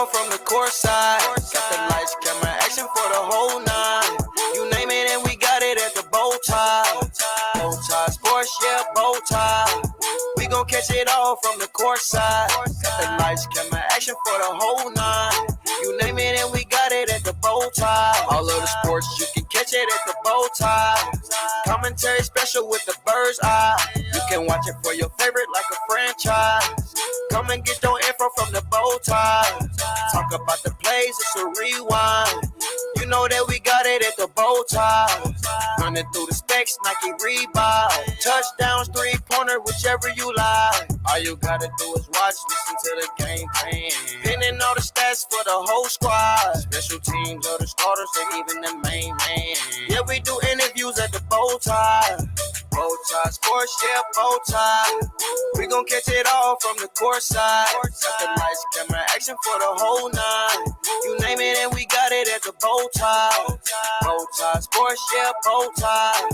all from the court side. Got the lights, camera, action for the whole night. You name it and we got it at the BowTie. BowTie Sports, yeah, BowTie. We gon' catch it all from the court side. Got the lights, camera, action for the whole night. You name it and we got it at the BowTie. All of the sports, you can catch it at the BowTie. Commentary special with the bird's eye. You can watch it for your favorite like a franchise. Come and get your info from the BowTie. Talk about the plays, it's a rewind. You know that we got it at the BowTie. Running through the specs, Nike Reebok. Touchdowns, three-pointer, whichever you like. All you gotta do is watch, listen to the game plan. Pinning all the stats for the whole squad. Special teams or the starters or even the main man. Yeah, we do interviews at the BowTie. BowTie Sports, yeah, BowTie. We gon' catch it all from the court side. Got the lights, camera, action for the whole night. You name it and we got it at the BowTie. BowTie Sports, yeah, BowTie.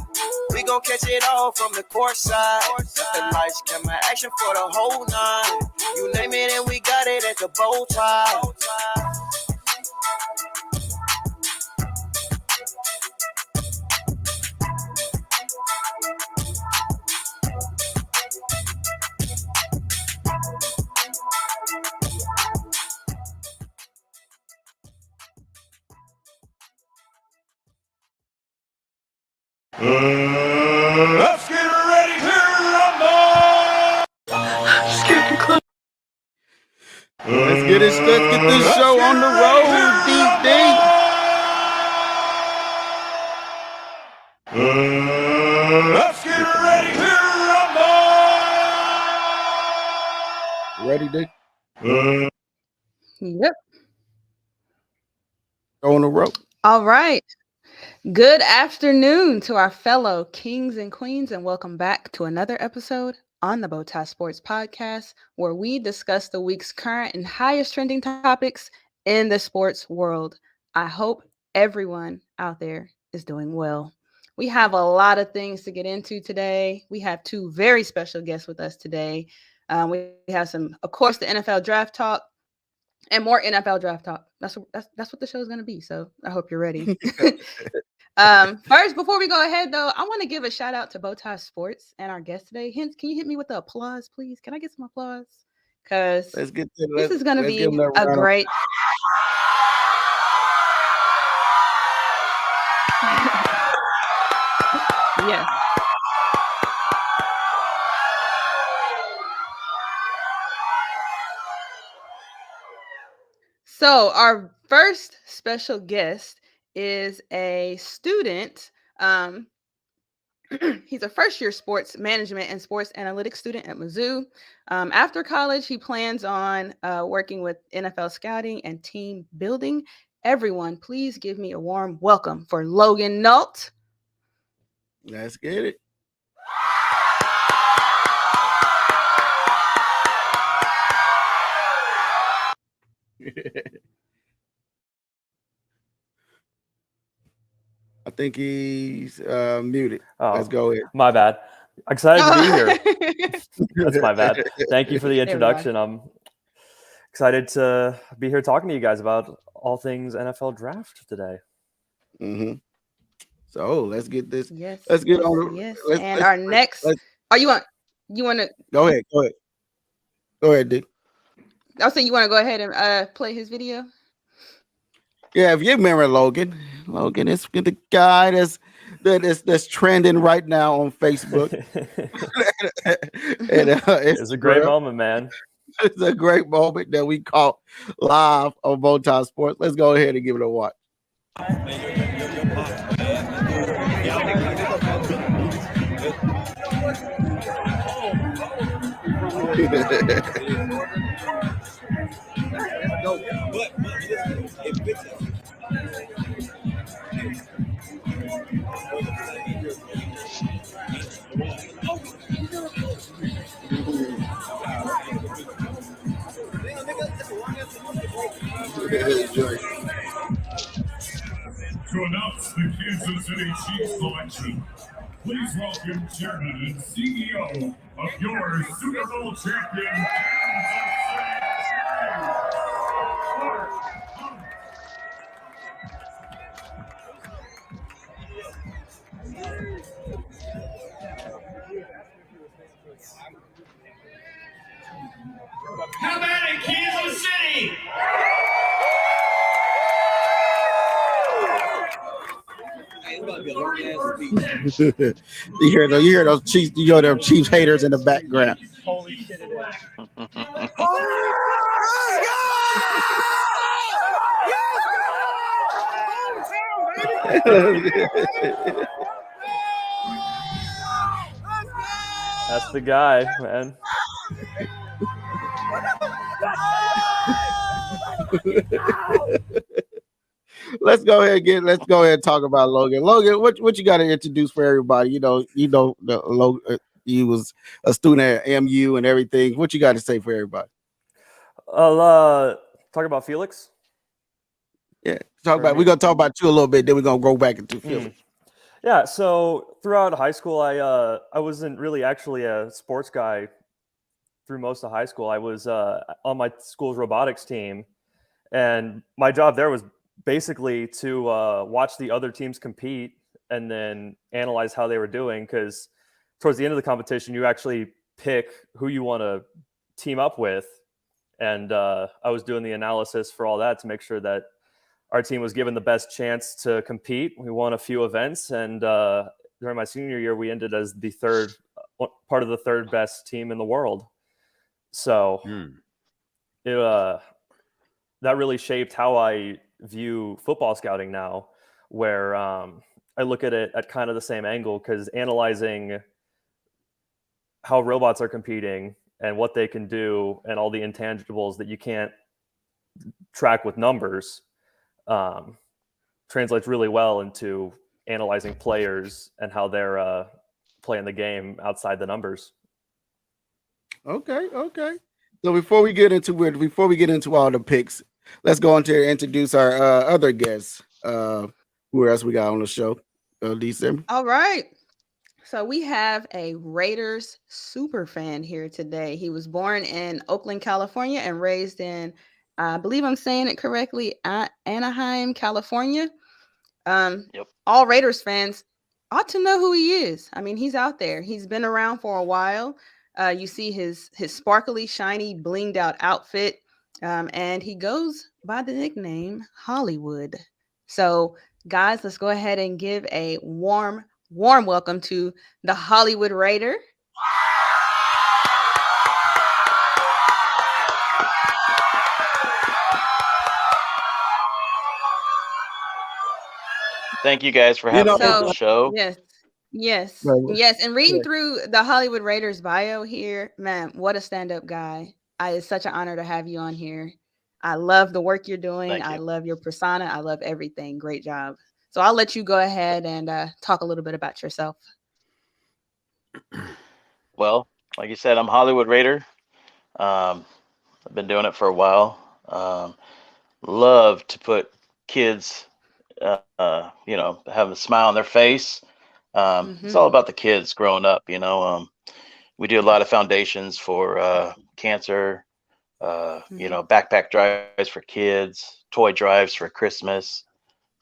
We gon' catch it all from the court side. Got the lights, camera, action for the whole night. You name it and we got it at the BowTie. Let's get ready to rumble! Let's get this show on the road, D. Let's get ready to rumble! Ready, D? Yep. Go on the road. All right. Good afternoon to our fellow kings and queens, and welcome back to another episode on the BowTie Sports Podcast, where we discuss the week's current and highest trending topics in the sports world. I hope everyone out there is doing well. We have a lot of things to get into today. We have two very special guests with us today. We have some, of course, the NFL draft talk. And more NFL draft talk. That's what the show is going to be. So I hope you're ready. First, before we go ahead, though, I want to give a shout out to BowTie Sports and our guest today. Hence, can you hit me with the applause, please? Can I get some applause? Because this is going to be a great. Yes. So our first special guest is a student. He's a first-year sports management and sports analytics student at Mizzou. After college, he plans on working with NFL scouting and team building. Everyone, please give me a warm welcome for Logan Nault. Let's get it. I think he's muted. Oh, let's go ahead. My bad. Excited to be here. That's my bad. Thank you for the introduction. I'm excited to be here talking to you guys about all things NFL draft today. Mm-hmm. So let's get this. Yes. Let's get on. Yes. And our next. Oh, you want to go ahead? Go ahead, Dick. I'll say you want to go ahead and play his video. Yeah, if you remember Logan is the guy that's trending right now on Facebook. And, it's a great moment, man. It's a great moment that we caught live on BowTie Sports. Let's go ahead and give it a watch. To announce the Kansas City Chiefs selection, please welcome Chairman and CEO of your Super Bowl champion, Kansas City Chiefs, you hear those Chiefs, them Chiefs haters in the background. Holy shit, it is. That's the guy, man. Let's go ahead and talk about Logan. Logan, what you got to introduce for everybody? He was a student at MU and everything. What you got to say for everybody? I'll talk about Felix. Yeah, we're gonna talk about you a little bit, then we're gonna go back into Felix. Yeah, so throughout high school, I wasn't really actually a sports guy through most of high school. I was on my school's robotics team, and my job there was basically to watch the other teams compete and then analyze how they were doing, because towards the end of the competition, you actually pick who you want to team up with. And I was doing the analysis for all that to make sure that our team was given the best chance to compete. We won a few events, and during my senior year, we ended as the part of the third best team in the world. So that really shaped how I view football scouting now, where I look at it at kind of the same angle, because analyzing how robots are competing and what they can do and all the intangibles that you can't track with numbers translates really well into analyzing players and how they're playing the game outside the numbers. Okay. So before we get into all the picks, let's go on to introduce our other guests. Who else we got on the show? December. All right. So we have a Raiders super fan here today. He was born in Oakland, California, and raised in, I believe I'm saying it correctly, Anaheim, California. Yep. All Raiders fans ought to know who he is. I mean, he's out there. He's been around for a while. You see his sparkly, shiny, blinged out outfit, and he goes by the nickname Hollywood. So, guys, let's go ahead and give a warm welcome to the Hollywood Raider. Thank you guys for having me on the show. Yes. And reading through the Hollywood Raiders bio here, man, what a stand-up guy. It's such an honor to have you on here. I love the work you're doing. I love your persona. I love everything. Great job. So I'll let you go ahead and talk a little bit about yourself. Well, like you said, I'm Hollywood Raider. I've been doing it for a while. Love to put kids, have a smile on their face. It's all about the kids growing up. We do a lot of foundations for cancer, backpack drives for kids, toy drives for Christmas.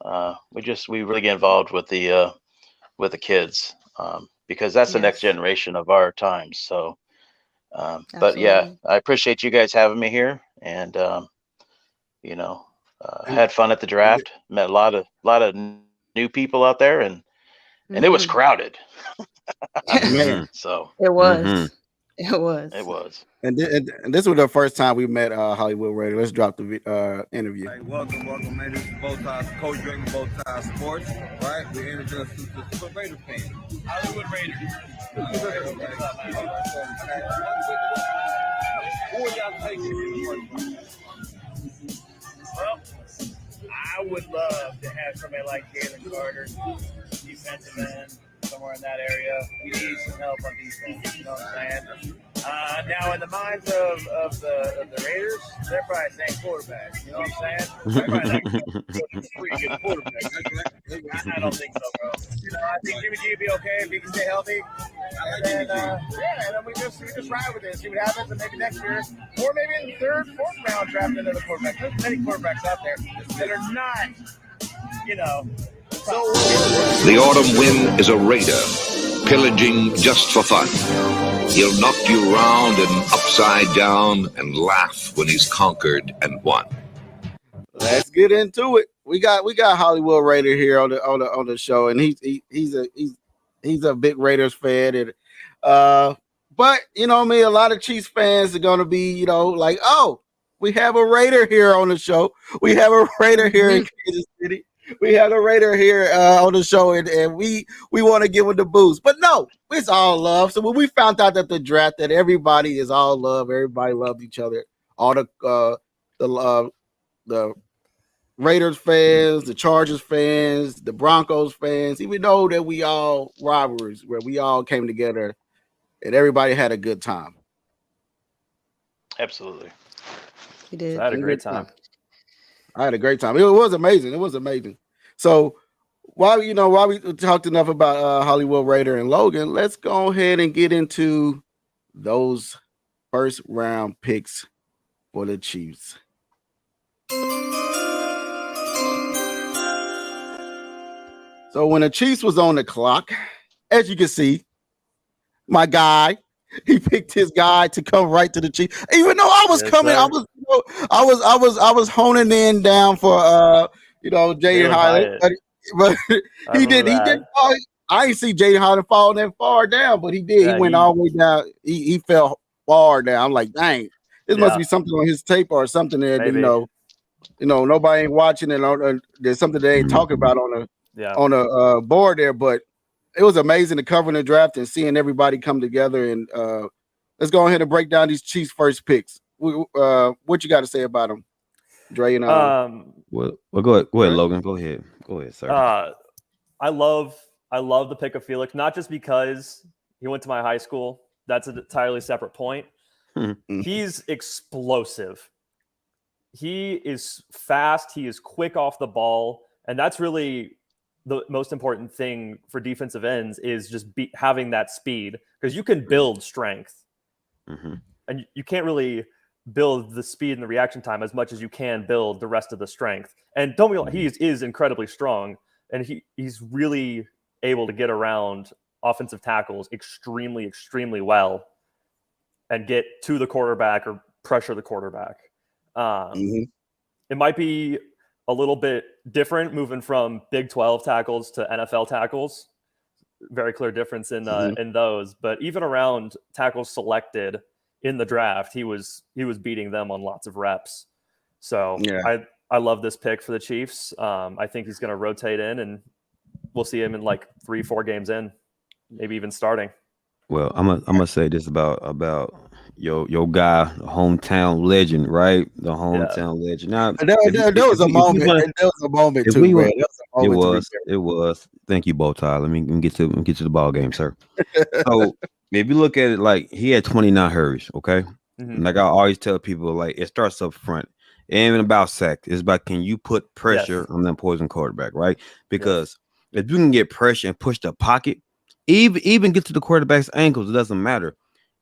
We really get involved with the kids because that's the next generation of our times. So, but yeah, I appreciate you guys having me here, and had fun at the draft. Met a lot of new people out there, and it was crowded. So it was. It was. And this was the first time we met Hollywood Raider. Let's drop the interview. Hey, welcome, man. This is BowTie, Coach Drake of BowTie Sports. Right? We introduced to the Raider fans. Hollywood Raiders. Who would y'all take Well, I would love to have somebody like Jalen Carter, defensive end, somewhere in that area. We need some help on defense. You know what I'm saying? Now, in the minds of the Raiders, they're probably saying quarterback. You know what I'm saying? They're probably pretty good quarterback. I don't think so, bro. I think Jimmy G would be okay if he can stay healthy. And then, we just ride with it, see what happens, and maybe next year, or maybe in the third, fourth round, draft another quarterback. There's many quarterbacks out there that are not, The autumn wind is a raider, pillaging just for fun. He'll knock you round and upside down and laugh when he's conquered and won. Let's get into it. we got Hollywood Raider here on the show, and he's a big Raiders fan, and but you know me, a lot of Chiefs fans are gonna be like, oh, we have a Raider here on the show. We have a Raider here in Kansas City. We have a Raider here on the show, and we want to give him the boost. But no, it's all love. So when we found out that the draft that everybody is all love, everybody loves each other. All the Raiders fans, the Chargers fans, the Broncos fans, even though that we all rivalries, where we all came together and everybody had a good time. Absolutely. He did. So I had a great time. I had a great time. It was amazing. It was amazing. So while we talked enough about Hollywood Raider and Logan, let's go ahead and get into those first round picks for the Chiefs. So when the Chiefs was on the clock, as you can see, my guy, he picked his guy to come right to the Chiefs. Even though I was coming, I was honing in down for Jaden Highland, but he did. I didn't see Jaden Highland fall that far down, but he did. Yeah, he went all the way down. He fell far down. I'm like, dang, this must be something on his tape or something that nobody ain't watching it. There's something they ain't talking about on a board there, but it was amazing to cover the draft and seeing everybody come together. And let's go ahead and break down these Chiefs' first picks. What you got to say about them, Dre? And well, go ahead, Logan. Go ahead, sir. I love the pick of Felix, not just because he went to my high school. That's an entirely separate point. He's explosive. He is fast. He is quick off the ball, and that's really the most important thing for defensive ends is just having that speed, because you can build strength, and you can't really build the speed and the reaction time as much as you can build the rest of the strength. And don't be he is incredibly strong, and he's really able to get around offensive tackles extremely, extremely well and get to the quarterback or pressure the quarterback. It might be a little bit different moving from Big 12 tackles to NFL tackles. Very clear difference in those. But even around tackles selected in the draft, he was beating them on lots of reps. So I love this pick for the Chiefs. I think he's going to rotate in, and we'll see him in like 3-4 games in, maybe even starting. Well, I'm gonna say this about your guy, hometown legend, right? The hometown legend. Now, there was a moment. There was a moment too, man. It was. Thank you, BowTie. Let me get to the ball game, sir. So if you look at it, like, he had 29 hurries. Okay, like I always tell people, like, it starts up front. It ain't even about sack. It's about, can you put pressure on that poison quarterback, right? Because if you can get pressure and push the pocket, even get to the quarterback's ankles, it doesn't matter.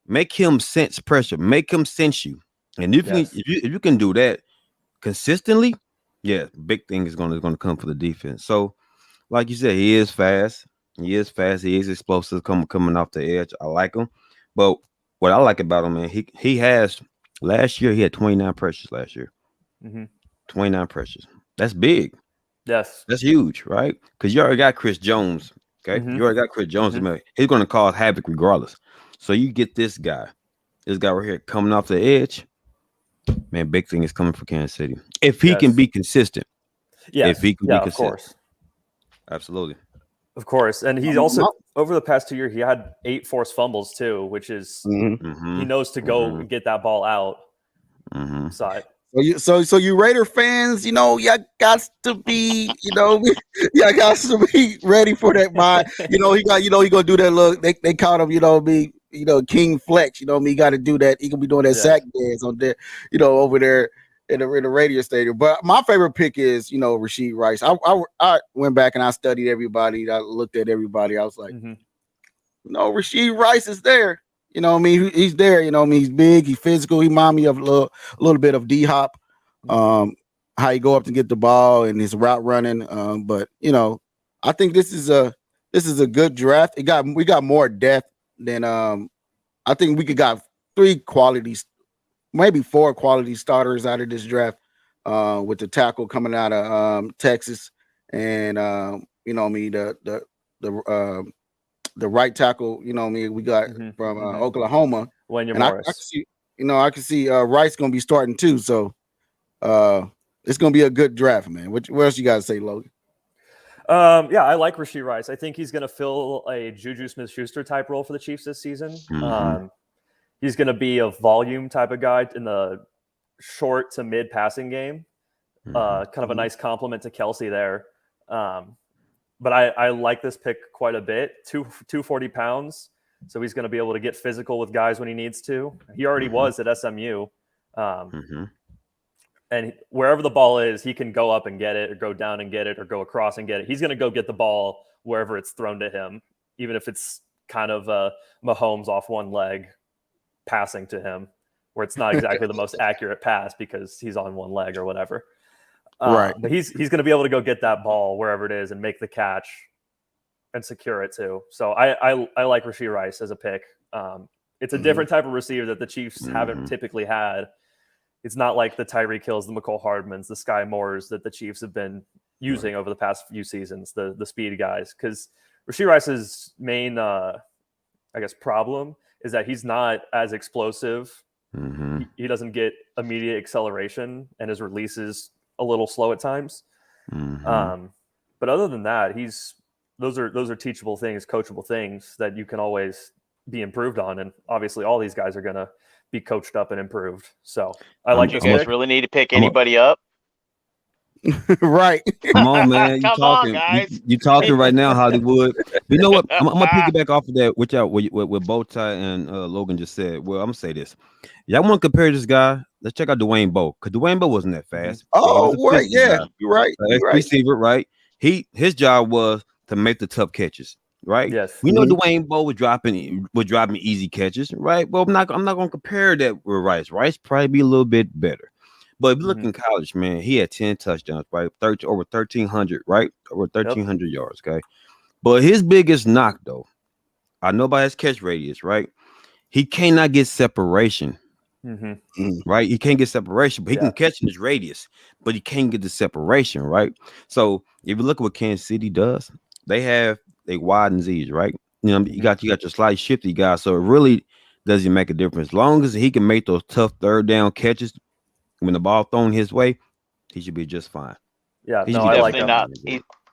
Make him sense pressure. Make him sense you. And if you can do that consistently, big thing is going to come for the defense. So, like you said, he is fast. He is explosive coming off the edge. I like him. But what I like about him, man, he has, last year he had 29 pressures last year. 29 pressures. That's big. Yes. That's huge, right? Because you already got Chris Jones. Okay. You already got Chris Jones. He's going to cause havoc regardless. So you get this guy right here coming off the edge. Man, big thing is coming for Kansas City. If he can be consistent. If he can be consistent. Of course. Absolutely. Of course. And he's also, over the past 2 years, he had 8 forced fumbles too, which is, he knows to go and get that ball out. So you Raider fans, y'all got to be, y'all got to be ready for that bye. He gonna do that look. They called him, King Flex. He got to do that. He gonna be doing that sack dance on there, over there in the radio stadium. But my favorite pick is, Rashid Rice. I went back and I studied everybody. I looked at everybody. I was like, Rashid Rice is there. He's there. He's big, he's physical. He reminds me of a little bit of D-Hop. How he go up to get the ball and his route running. But I think this is a good draft. We got more depth than I think we got 3 qualities, maybe 4 quality starters out of this draft. with the tackle coming out of Texas, and the right tackle, we got from Oklahoma. Wanya And I Morris. can see, I can see Rice gonna be starting too. So it's gonna be a good draft, man. What else you guys say, Logan? Yeah, I like Rashee Rice. I think he's going to fill a Juju Smith-Schuster type role for the Chiefs this season. He's going to be a volume type of guy in the short to mid passing game. Kind of a nice compliment to Kelsey there. But I like this pick quite a bit. 240 pounds. So he's going to be able to get physical with guys when he needs to. He already was at SMU. And wherever the ball is, he can go up and get it, or go down and get it, or go across and get it. He's going to go get the ball wherever it's thrown to him, even if it's kind of Mahomes off one leg passing to him, where it's not exactly the most accurate pass because he's on one leg or whatever. Right. But he's going to be able to go get that ball wherever it is and make the catch and secure it too. So I like Rashee Rice as a pick. It's a different type of receiver that the Chiefs haven't typically had. It's not like the Tyreek Hills, the McCole Hardmans, the Sky Moores that the Chiefs have been using over the past few seasons, the speed guys. Because Rashee Rice's main, problem is that he's not as explosive. He doesn't get immediate acceleration, and his release is a little slow at times. But other than that, those are teachable things, coachable things that you can always be improved on. And obviously, all these guys are going to be coached up and improved. So I like You this guys pick. really need to pick anybody up. Right. Come on, man. Come on, guys. You talking right now, Hollywood. You know what? I'm gonna piggyback off of that, what BowTie and Logan just said. Well, I'm gonna say this. Y'all want to compare this guy? Let's check out Dwayne Bowe, because Dwayne Bowe wasn't that fast. Oh, right. Yeah, you're right. Receiver, right? His job was to make the tough catches, right? Yes. We know Dwayne Bowe was dropping easy catches, right? Well, I'm not gonna compare that with Rice. Rice probably be a little bit better. But if you look in college, man, he had 10 touchdowns, right? Over 1,300, right? Over 1,300 yards, okay? But his biggest knock, though, I know about his catch radius, right? He cannot get separation, right? He can't get separation, but he can catch in his radius, but he can't get the separation, right? So if you look at what Kansas City does, they widen Z's, right? You know, you got your slight shifty guys, so it really doesn't make a difference. As long as he can make those tough third down catches, when the ball thrown his way, he should be just fine. Yeah, I like that.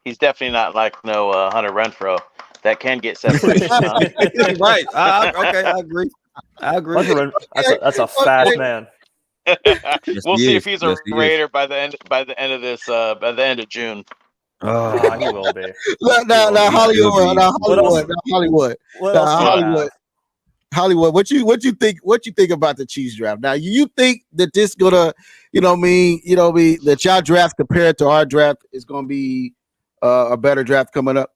He's definitely not like Hunter Renfrow that can get separation. Right. Okay, I agree. That's a fast man. We'll see if he's a Raider by the end of June. He will be. Hollywood, what you think about the Chiefs draft? Now, you think that this gonna, that y'all draft compared to our draft is gonna be a better draft coming up?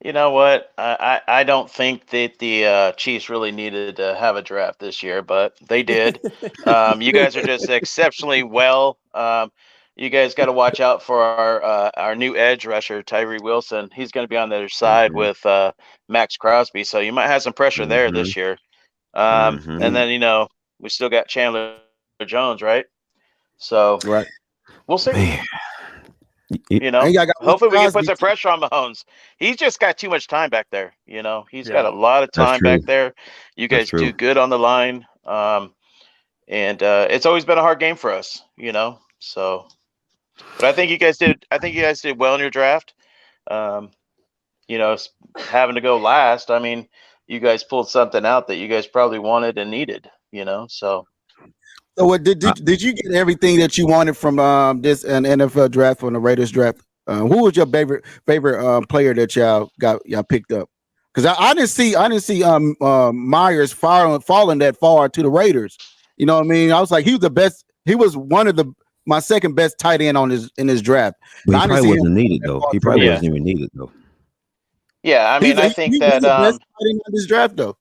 You know what? I don't think that the Chiefs really needed to have a draft this year, but they did. You guys are just exceptionally well. You guys got to watch out for our new edge rusher, Tyree Wilson. He's going to be on the other side with Max Crosby, so you might have some pressure there this year. And then we still got Chandler Jones, right? So we'll see. Man. Hopefully we can put some pressure on Mahomes. He's just got too much time back there. He's got a lot of time back there. You guys do good on the line, and it's always been a hard game for us. So. But I think you guys did. Well in your draft. Having to go last. I mean, you guys pulled something out that you guys probably wanted and needed. So what did you get everything that you wanted from this an NFL draft, from the Raiders draft? Who was your favorite player that y'all picked up? Because I didn't see Myers falling that far to the Raiders. You know what I mean? I was like, he was the best. He was one of my second best tight end in his draft. But he probably wasn't need though. He probably wasn't even needed though. Yeah, I mean, I think that the best tight end in this draft though.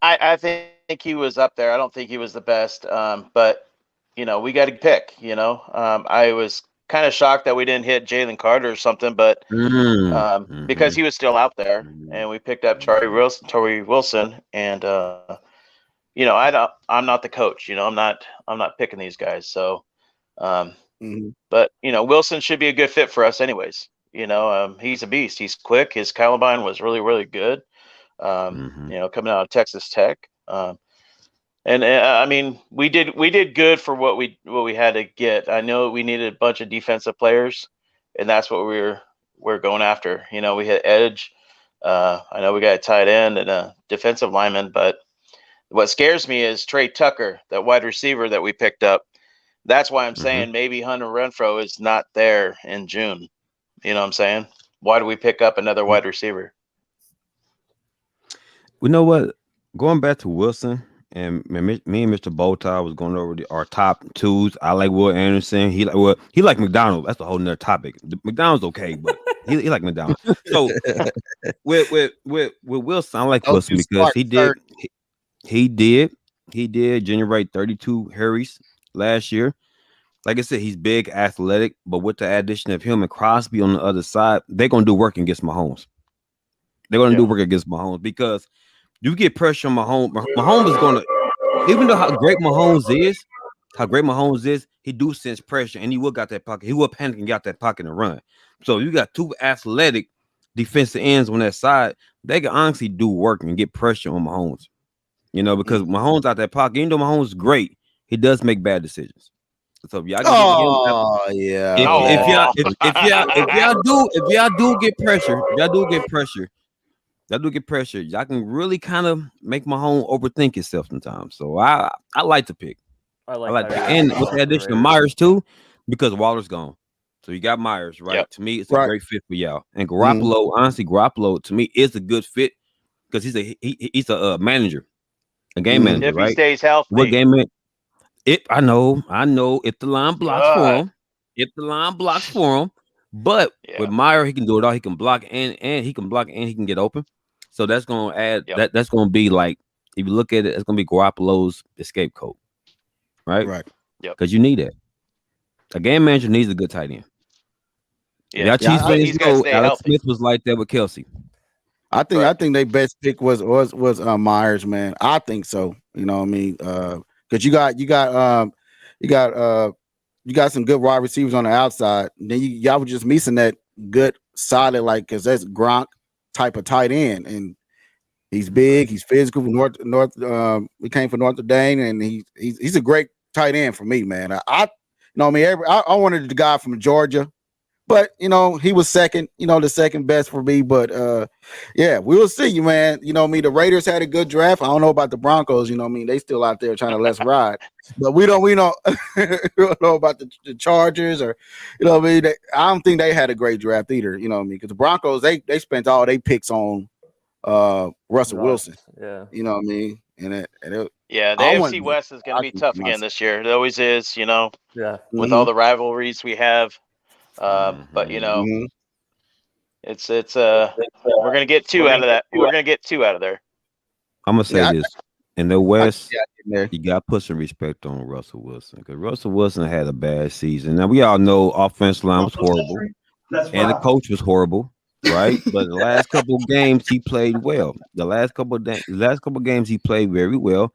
I think he was up there. I don't think he was the best, but we got to pick. I was kind of shocked that we didn't hit Jalen Carter or something, but because he was still out there, and we picked up Torrey Wilson, and you know, I'm not the coach. You know, I'm not picking these guys. So, but you know, Wilson should be a good fit for us, anyways. You know, he's a beast. He's quick. His combine was really, really good. You know, coming out of Texas Tech. And I mean, we did good for what we had to get. I know we needed a bunch of defensive players, and that's what we're going after. You know, we hit edge. I know we got a tight end and a defensive lineman, but what scares me is Trey Tucker, that wide receiver that we picked up. That's why I'm saying maybe Hunter Renfro is not there in June. You know what I'm saying? Why do we pick up another wide receiver? You know what? Going back to Wilson and me and Mr. BowTie was going over our top twos. I like Will Anderson. He like McDonald. That's a whole nother topic. McDonald's okay, but he like McDonald. So with Wilson, I like Wilson because he did generate 32 hurries last year. Like I said, he's big, athletic, but with the addition of him and Crosby on the other side, they're gonna do work against Mahomes. They're gonna do work against Mahomes because you get pressure on Mahomes. Mahomes is gonna, even though how great Mahomes is, he do sense pressure and he will got that pocket. He will panic and got that pocket and run. So you got two athletic defensive ends on that side. They can honestly do work and get pressure on Mahomes. You know, because Mahomes out that pocket, even though Mahomes is great, he does make bad decisions. So if y'all can if y'all do get pressure, y'all can really kind of make Mahomes overthink himself sometimes. So I like to pick. I like that. And with the addition of Myers too, because Waller's gone. So you got Myers, right? Yep. To me, it's a great fit for y'all. And Garoppolo, honestly, to me is a good fit because he's a manager, a game manager, if right? he stays healthy. What game man? I know. If the line blocks for him, but with Meyer, he can do it all. He can block and he can get open. So that's gonna add that's gonna be like, if you look at it, it's gonna be Garoppolo's escape code, right? Right. Because you need that. A game manager needs a good tight end. Yeah, Chiefs fans know Alex healthy. Smith was like that with Kelsey. I think their best pick was Myers, man. I think so. You know what I mean? Because you got some good wide receivers on the outside. And then y'all were just missing that good solid, like, because that's Gronk type of tight end, and he's big, he's physical. He came from Notre Dame, and he's a great tight end for me, man. I wanted the guy from Georgia. But, you know, he was second, the second best for me. But, yeah, we will see, man. You know me, the Raiders had a good draft. I don't know about the Broncos. You know what I mean? They still out there trying to let's ride. But we don't we don't know about the Chargers or, you know what I mean? I don't think they had a great draft either, you know what I mean? Because the Broncos, they spent all their picks on Russell Wilson. Yeah. You know what I mean? The AFC West is going to be tough again this year. It always is, you know. Yeah. With all the rivalries we have. But you know, it's we're gonna get two out of that. We're gonna get two out of there. I'm gonna say this: in the West, you got to put some respect on Russell Wilson because Russell Wilson had a bad season. Now we all know offensive line was horrible, and the coach was horrible, right? But the last couple of games he played well. The last couple of games he played very well,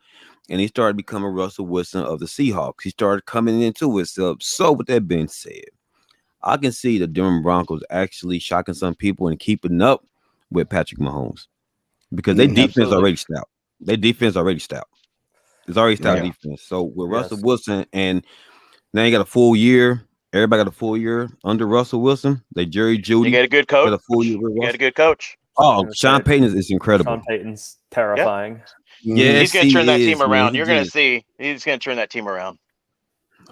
and he started becoming Russell Wilson of the Seahawks. He started coming into himself. So, with that being said, I can see the Denver Broncos actually shocking some people and keeping up with Patrick Mahomes because their defense already stout. Their defense already stout. It's already stout defense. So with Russell Wilson, and now you got a full year. Everybody got a full year under Russell Wilson. They Jerry Jeudy. You got a good coach. Got a full year you got a good coach. Oh, Sean Payton is incredible. Sean Payton's terrifying. Yeah. He's going to turn that team around. You're going to see. He's going to turn that team around.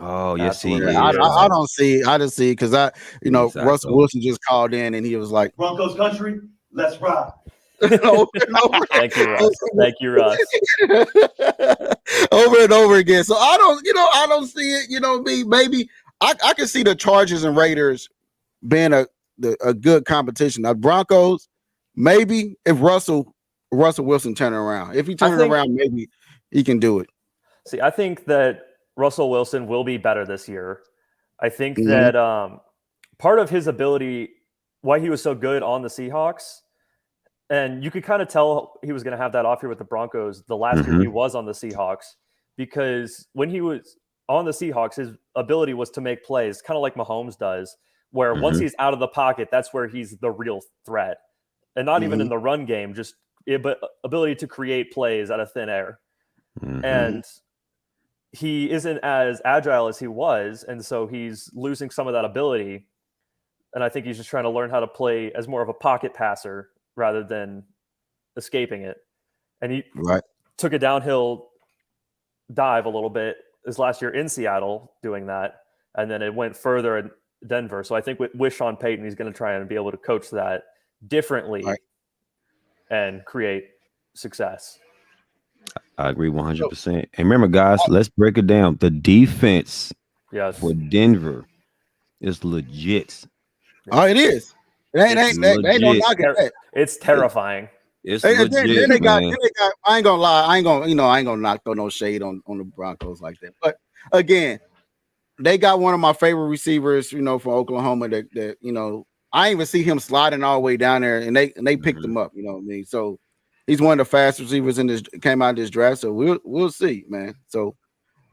Oh, yes, he is. I don't see. I just see because Russell Wilson just called in and he was like, Broncos country, let's ride. Thank you, Russ. Thank you, Russ. Over and over again. So I don't see it. Maybe I can see the Chargers and Raiders being a good competition. Now Broncos, maybe if Russell Wilson turning around. If he turns around, maybe he can do it. See, I think that Russell Wilson will be better this year. I think that part of his ability, why he was so good on the Seahawks, And you could kind of tell he was going to have that off year with the Broncos the last year he was on the Seahawks, because when he was on the Seahawks, his ability was to make plays, kind of like Mahomes does, where once he's out of the pocket, that's where he's the real threat. And not even in the run game, just ability to create plays out of thin air. And he isn't as agile as he was, and so he's losing some of that ability. And I think he's just trying to learn how to play as more of a pocket passer rather than escaping it. And he took a downhill dive a little bit this last year in Seattle doing that, and then it went further in Denver. So I think with Sean Payton, he's going to try and be able to coach that differently and create success. I agree 100%. And remember, guys, let's break it down. The defense for Denver is legit. Oh, it is. It ain't no knocking that. It's terrifying. It's legit, then they got, man. I ain't gonna lie. I ain't gonna knock throw no shade on the Broncos like that. But again, they got one of my favorite receivers, from Oklahoma that I ain't even see him sliding all the way down there, and they picked him up. You know what I mean? So he's one of the fast receivers came out of this draft. So we'll see, man. So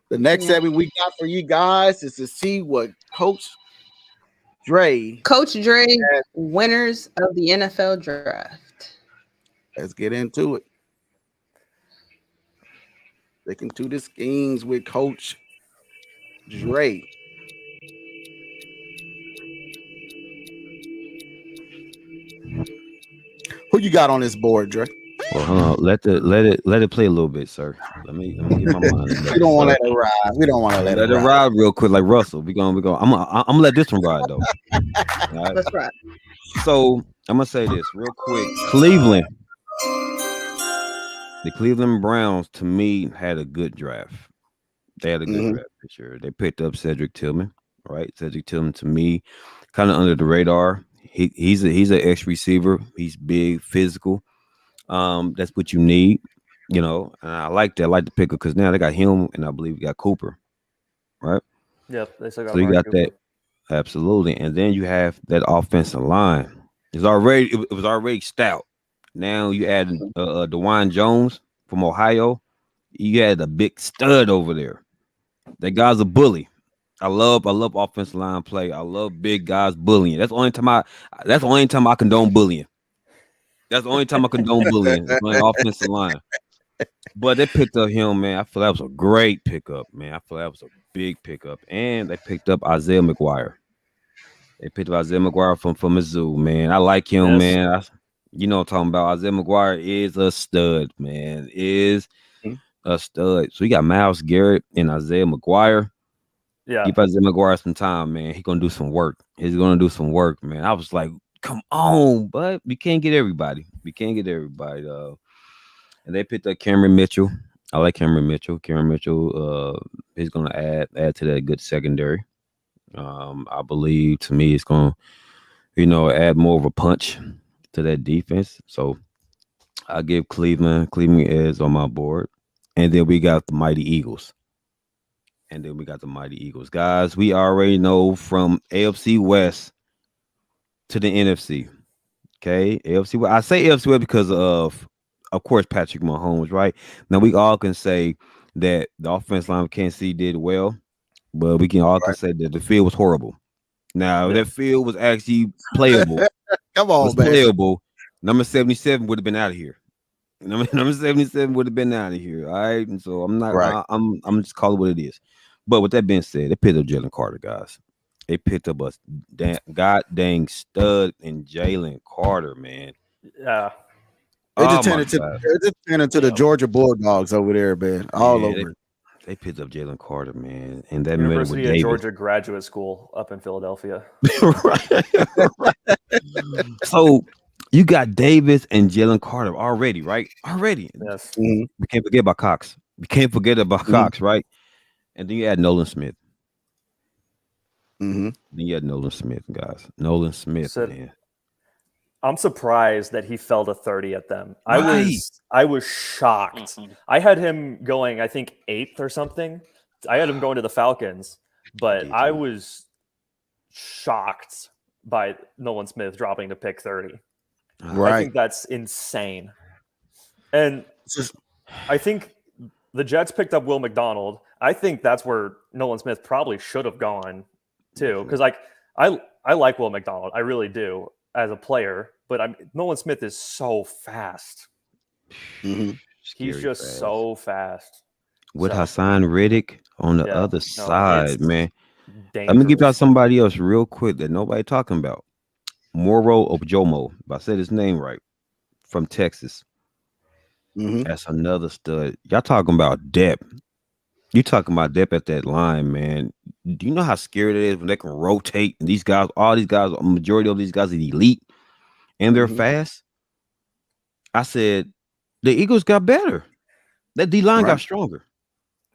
the next segment we got for you guys is to see what Coach Dre, winners of the NFL draft. Let's get into it. Sticking to the schemes with Coach Dre. Who you got on this board, Dre? Well, hold on. Let it play a little bit, sir. Let me get my mind. We don't want to let it ride. We don't want to let it ride real quick, like Russell. We going. I'm gonna let this one ride though. All right? Let's ride. So I'm gonna say this real quick. Cleveland, the Cleveland Browns, to me, had a good draft. They had a good draft for sure. They picked up Cedric Tillman, right? Cedric Tillman, to me, kind of under the radar. He's an X receiver. He's big, physical. That's what you need, and I like that. I like the pick up because now they got him, and I believe we got Cooper, right? Yep, they still got. So you got that, absolutely, and then you have that offensive line. It was already stout. Now you add DeWine Jones from Ohio. You had a big stud over there. That guy's a bully. I love offensive line play. I love big guys bullying. That's the only time I condone bullying. That's the only time I condone bullying. My offensive line. But they picked up him, man. I feel that was a great pickup, man. I feel that was a big pickup. And they picked up Isaiah McGuire. They picked up Isaiah McGuire from Mizzou, man. I like him, man. What I'm talking about. Isaiah McGuire is a stud, man. Is a stud. So you got Myles Garrett and Isaiah McGuire. Yeah. Give Isaiah McGuire some time, man. He's gonna do some work. Man. I was like, come on, but we can't get everybody. Though. And they picked up Cameron Mitchell. I like Cameron Mitchell. He's gonna add to that good secondary. I believe, to me, it's gonna, add more of a punch to that defense. So I give Cleveland is on my board. And then we got the Mighty Eagles. Guys, we already know from AFC West to the NFC. Okay, AFC West. I say AFC West because of course, Patrick Mahomes, right? Now we all can say that the offensive line of Kansas City did well, but we can all can say that the field was horrible. Now, if that field was actually playable, come on, man. Playable, number 77 would have been out of here. Number 77 would have been out of here. All right. And so I'm not I'm just calling it what it is. But with that being said, they picked up Jalen Carter, guys. They picked up a god dang stud in Jalen Carter, man. Yeah. They just turned into the Georgia Bulldogs over there, man. All over. They picked up Jalen Carter, man. And that University of Georgia Graduate School up in Philadelphia. So you got Davis and Jalen Carter already, right? Already. Yes. We can't forget about Cox. Cox, right? And then you add Nolan Smith. Then you had Nolan Smith, guys. Nolan Smith, man. I'm surprised that he fell to 30 at them. I was shocked. I had him going, I think, 8th or something. I had him going to the Falcons, but I was shocked by Nolan Smith dropping to pick 30. I think that's insane. And I think the Jets picked up Will McDonald. I think that's where Nolan Smith probably should have gone too. Because like I like Will McDonald. I really do as a player. But Nolan Smith is so fast. He's just fast. so fast. With Hassan Reddick on the other side, man. Dangerous. Let me give y'all somebody else real quick that nobody talking about. Moro Ojomo, if I said his name right, from Texas. That's another stud. Y'all talking about depth. You talking about depth at that line, man. Do you know how scary it is when they can rotate? And these guys, all these guys, a majority of these guys are elite and they're fast. I said the Eagles got better. That D-line got stronger.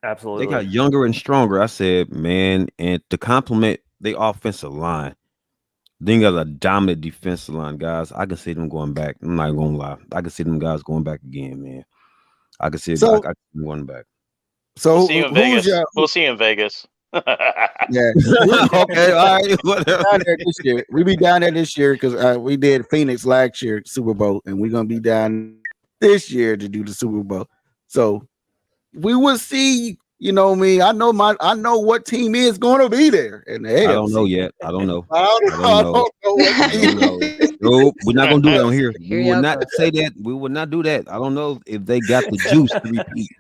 Absolutely. They got younger and stronger. I said, man, and to complement the offensive line, they got a dominant defensive line, guys. I can see them going back. I'm not gonna lie. I can see them guys going back again, man. I can see them going back. So we'll see you in Vegas. We'll see you in Vegas. Yeah. Okay. All right. Whatever. We be down there this year because we did Phoenix last year Super Bowl, and we're gonna be down this year to do the Super Bowl. So we will see. You know me. I know what team is going to be there. And I don't know yet. I don't know. I don't know what team. Nope, we're not gonna do that on here. We will not say that. We will not do that. I don't know if they got the juice to repeat.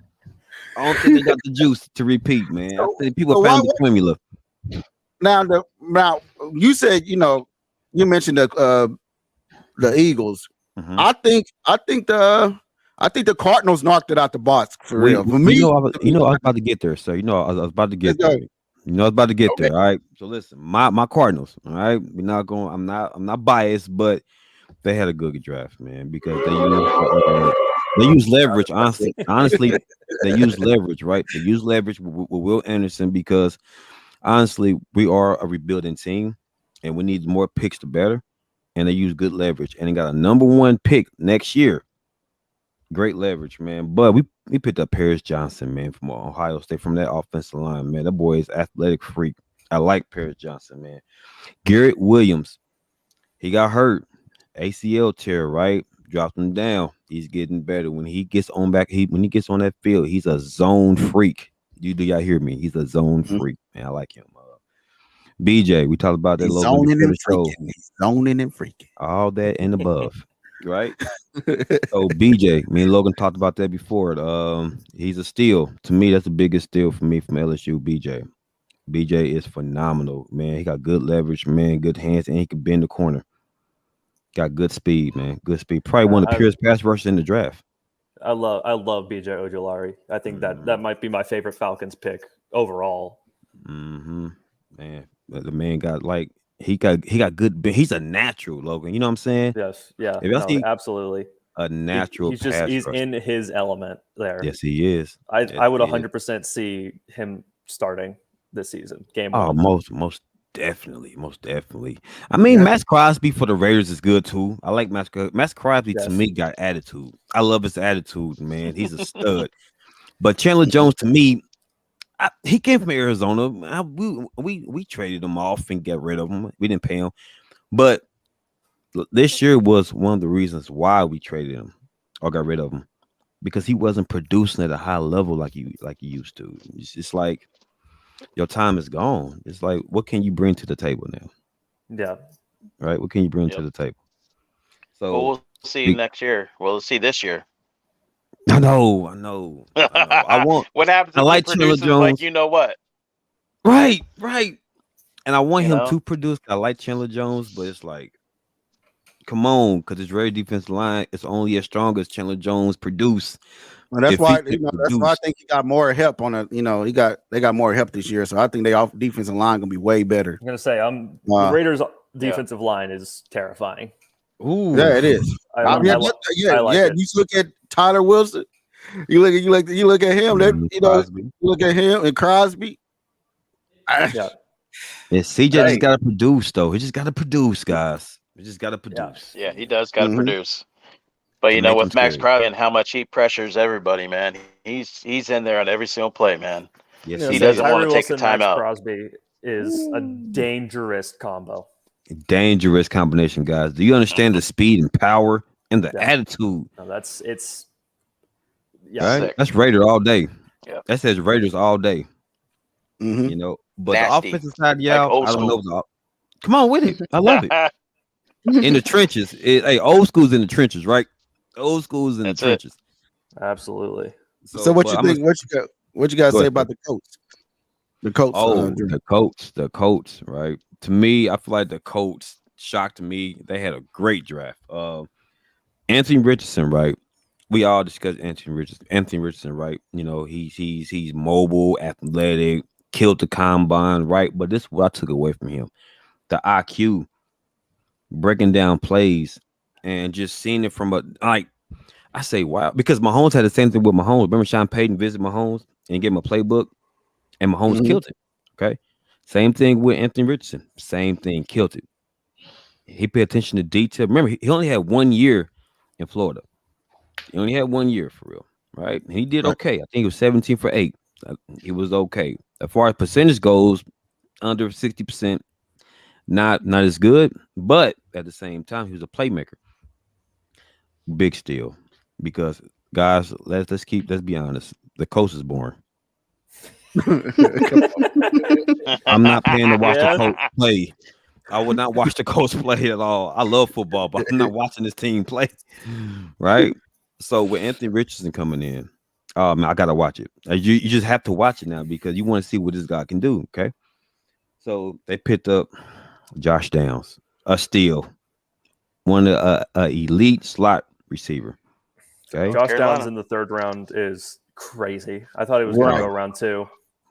I don't think they got the juice to repeat, man. I think people found the formula. Now, you said you mentioned the Eagles. I think the Cardinals knocked it out the box for real. For me, I was about to get there, sir. I was about to get there. I was about to get there. All right. So listen, my Cardinals. All right. We're not going. I'm not biased, but they had a good draft, man, because they use leverage. Honestly, they use leverage, right? They use leverage with Will Anderson because honestly, we are a rebuilding team, and we need more picks to better. And they use good leverage, and they got a number 1 pick next year. Great leverage, man. But we picked up Paris Johnson, man, from Ohio State, from that offensive line, man. That boy is athletic freak. I like Paris Johnson, man. Garrett Williams, he got hurt. ACL tear, right? Dropped him down. He's getting better. When he gets on that field, he's a zone freak. Do y'all hear me? He's a zone freak, man. I like him. BJ, we talked about that He's logo zoning and show. freaking. He's zoning and freaking. All that and above. Right? So BJ, me and Logan talked about that before. He's a steal. To me, that's the biggest steal for me from LSU. BJ is phenomenal, man. He got good leverage, man, good hands, and he can bend the corner. Got good speed, man. Good speed. Probably one of the purest pass rushers in the draft. I love BJ Ojulari. I think that might be my favorite Falcons pick overall. Man, the man got he got good. He's a natural, Logan. You know what I'm saying? Yes. Yeah. Absolutely. A natural. He's in his element there. Yes, he is. I would 100% see him starting this season. Game 1. Oh, most definitely. I mean, Max Crosby for the Raiders is good too. I like Max Crosby. To me, got attitude. I love his attitude, man. He's a stud. But Chandler Jones, to me, he came from Arizona. We traded him off and got rid of him. We didn't pay him, but this year was one of the reasons why we traded him or got rid of him, because he wasn't producing at a high level like you used to. It's like your time is gone. It's like, what can you bring to the table now? Yeah. Right. What can you bring to the table? So we'll see next year. We'll see this year. I know. I want. What happens if he produces like you know what? Right. And I want him to produce. I like Chandler Jones, but it's like, come on, because it's very defensive line. It's only as strong as Chandler Jones produce. Well, that's why I think he got more help on they got more help this year. So I think they off defensive line gonna be way better. I'm gonna say the Raiders defensive line is terrifying. Ooh, yeah, it is. You look at Tyler Wilson. You look at him. You look at him and Crosby. Yeah, CJ just got to produce though. He just got to produce, guys. He just got to produce. Yeah, he does got to produce. But with Max Crosby and how much he pressures everybody, man, he's in there on every single play, man. Yes, he doesn't want to take the time Max out. Crosby is a dangerous combo. dangerous combination, guys. Do you understand the speed and power and the attitude? No, it's right. That's Raiders all day. Yeah, that says Raiders all day. Mm-hmm. You know, but nasty. the offensive side, Like y'all, old I don't school. know. Come on with it. I love it. In the trenches, hey, old school's in the trenches, right? Old school's in That's the trenches. Absolutely. So what you think? What you guys say about the coach? The coach. The coach, right? To me, I feel like the coach shocked me. They had a great draft. Anthony Richardson, right? We all discussed Anthony Richardson, right? You know, he's mobile, athletic, killed the combine, right? But this is what I took away from him: the IQ, breaking down plays, and just seeing it from I say, wow, because Mahomes had the same thing with Mahomes. Remember Sean Payton visited Mahomes and gave him a playbook, and Mahomes killed it. Okay, same thing with Anthony Richardson. Same thing, killed it. He paid attention to detail. Remember, he only had 1 year in Florida. He only had 1 year for real, right? And he did okay. I think he was 17 for 8. He was okay. As far as percentage goes, under 60%, not as good, but at the same time, he was a playmaker. Big steal, because guys, let's be honest. The coach is boring. I'm not paying to watch the coach play. I would not watch the coach play at all. I love football, but I'm not watching this team play. Right? So with Anthony Richardson coming in, man, I gotta watch it. You just have to watch it now because you want to see what this guy can do. Okay. So they picked up Josh Downs, a steal, one elite slot receiver. Okay. Josh Downs in the 3rd round is crazy. I thought he was going to go round 2.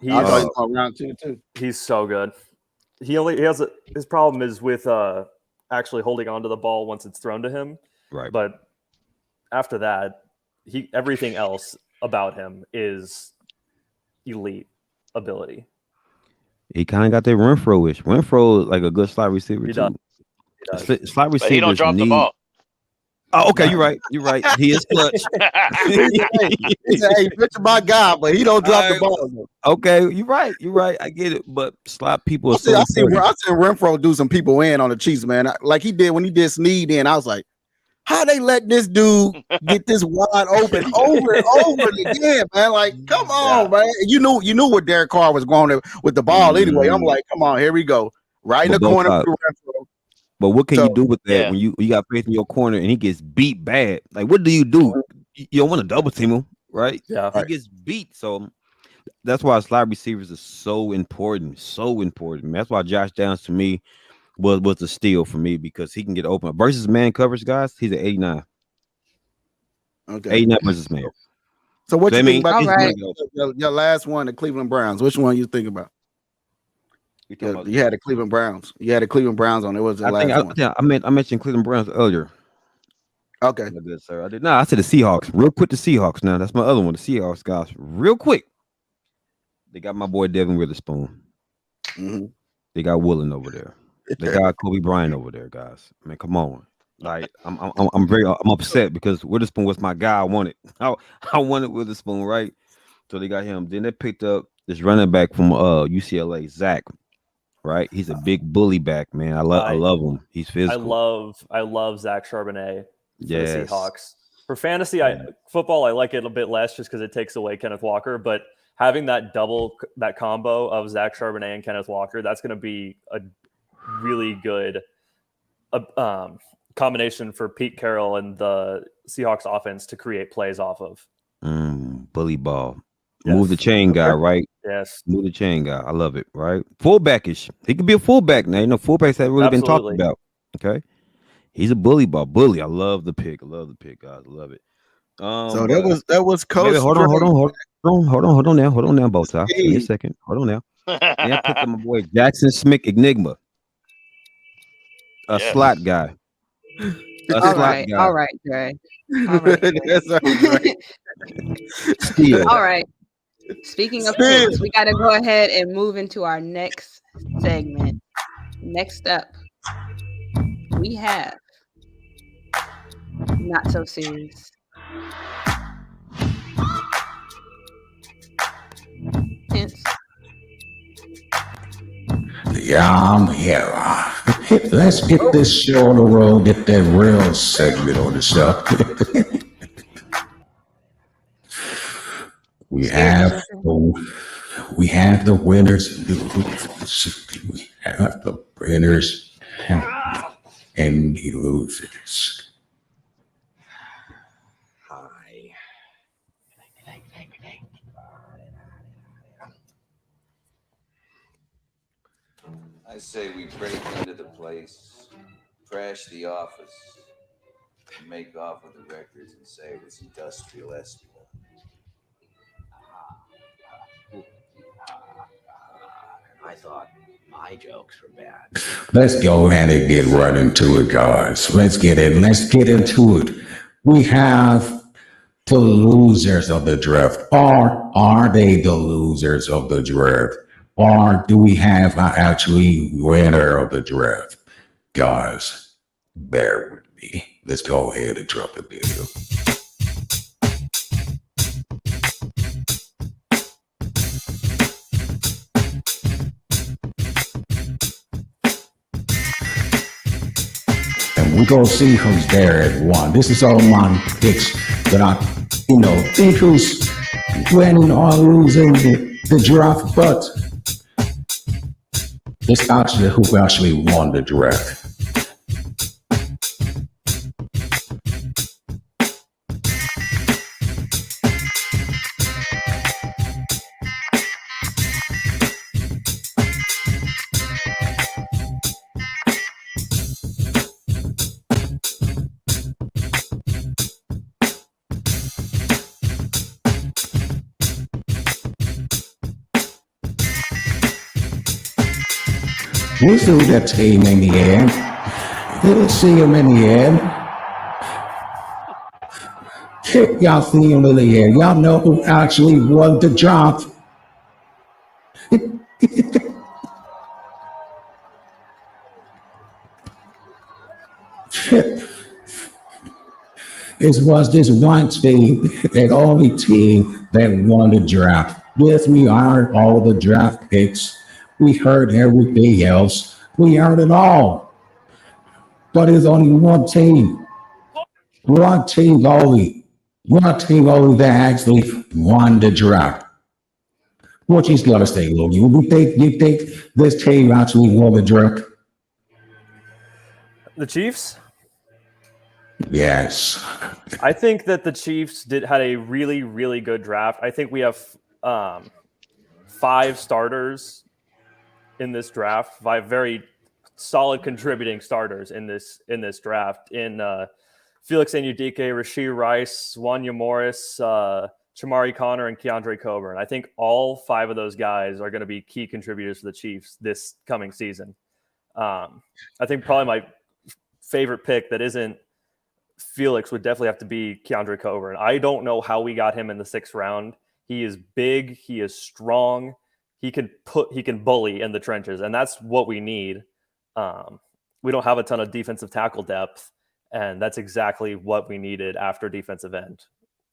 I thought he was going round 2 too. He's so good. He has his problem is with actually holding on to the ball once it's thrown to him. Right. But after that, everything else about him is elite ability. He kind of got that Renfro-ish. Renfro like a good slot receiver too. He does. Slot receivers But he don't drop the ball. Oh, okay, you're right. He is clutch. Hey, Richard, my guy, but he don't drop the ball. Okay, you're right. I get it, but slot people. I seen Renfro do some people in on the Chiefs, man. Like he did when he did Snead in. I was like, how they let this dude get this wide open over and over again, man? Like, come on, man. You knew what Derek Carr was going with the ball anyway. I'm like, come on, here we go, right in the corner. But what can you do with that when you got faith in your corner and he gets beat bad? Like, what do? You don't want to double team him, right? Yeah, he gets beat. So that's why slot receivers are so important, Man. That's why Josh Downs to me was a steal for me because he can get open versus man coverage, guys. He's at 89. Okay, 89 versus man. So what you think about your last one, the Cleveland Browns? Which one you think about? You had the Cleveland Browns. You had the Cleveland Browns on. It was the last one. Yeah, I mentioned Cleveland Browns earlier. Okay. Good, sir. I did. No, I said the Seahawks. Real quick, the Seahawks. Now that's my other one. The Seahawks, guys. Real quick. They got my boy Devin Witherspoon. Mm-hmm. They got Woolen over there. They got Kobe Bryant over there, guys. Man, come on. Like I'm upset because Witherspoon was my guy. I wanted Witherspoon, right? So they got him. Then they picked up this running back from UCLA, Zach. Right, he's a big bully back, man. I love him. He's physical. I love Zach Charbonnet for the Seahawks. For fantasy football, I like it a bit less just because it takes away Kenneth Walker. But having that combo of Zach Charbonnet and Kenneth Walker, that's going to be a really good combination for Pete Carroll and the Seahawks offense to create plays off of. Bully ball. Yes. Move the chain guy, right? Yes. Move the chain guy. I love it, right? Fullbackish. He could be a fullback now. You know, fullbacks have really been talked about. Okay. He's a bully ball. Bully. I love the pick. Guys. I love it. So that was Coach. Hold on now, BowTie. Give me a second. Hold on now. And I picked up my boy Jackson Smith Enigma. A slot guy. All right, Dre. All right, Dre. All right. Speaking of picks, we got to go ahead and move into our next segment. Next up, we have Not So Serious. The Yeah, I'm here. Let's get this show on the road, get that real segment on the show. we have the winners. We have the winners and the losers. I say we break into the place, trash the office, and make off with the records and say it was industrial espionage. I thought my jokes were bad. Let's go ahead and get right into it, guys. Let's get into it. We have the losers of the draft. Are they the losers of the draft? Or do we have an actually winner of the draft? Guys, bear with me. Let's go ahead and drop the video. And we're going to see who's there at one. This is all my picks that I, think who's winning or losing the draft, but it's actually who actually won the draft. We see that team in the end. Let's see him in the end. Y'all see him in the end. Y'all know who actually won the draft. It was this one team, the only team that won the draft. Yes, we heard all the draft picks. We heard everything else. We heard it all. But there's only one team. One team only. One team only that actually won the draft. What you gotta say, Logan? You think this team actually won the draft? The Chiefs? Yes. I think that the Chiefs had a really, really good draft. I think we have 5 starters in this draft, 5 very solid contributing starters in this draft. In Felix Anudike, Rashee Rice, Wanya Morris, Chamari Connor, and Keandre Coburn. I think all 5 of those guys are going to be key contributors for the Chiefs this coming season. I think probably my favorite pick that isn't Felix would definitely have to be Keandre Coburn. I don't know how we got him in the 6th round. He is big. He is strong. He can bully in the trenches, and that's what we need. We don't have a ton of defensive tackle depth, and that's exactly what we needed after defensive end.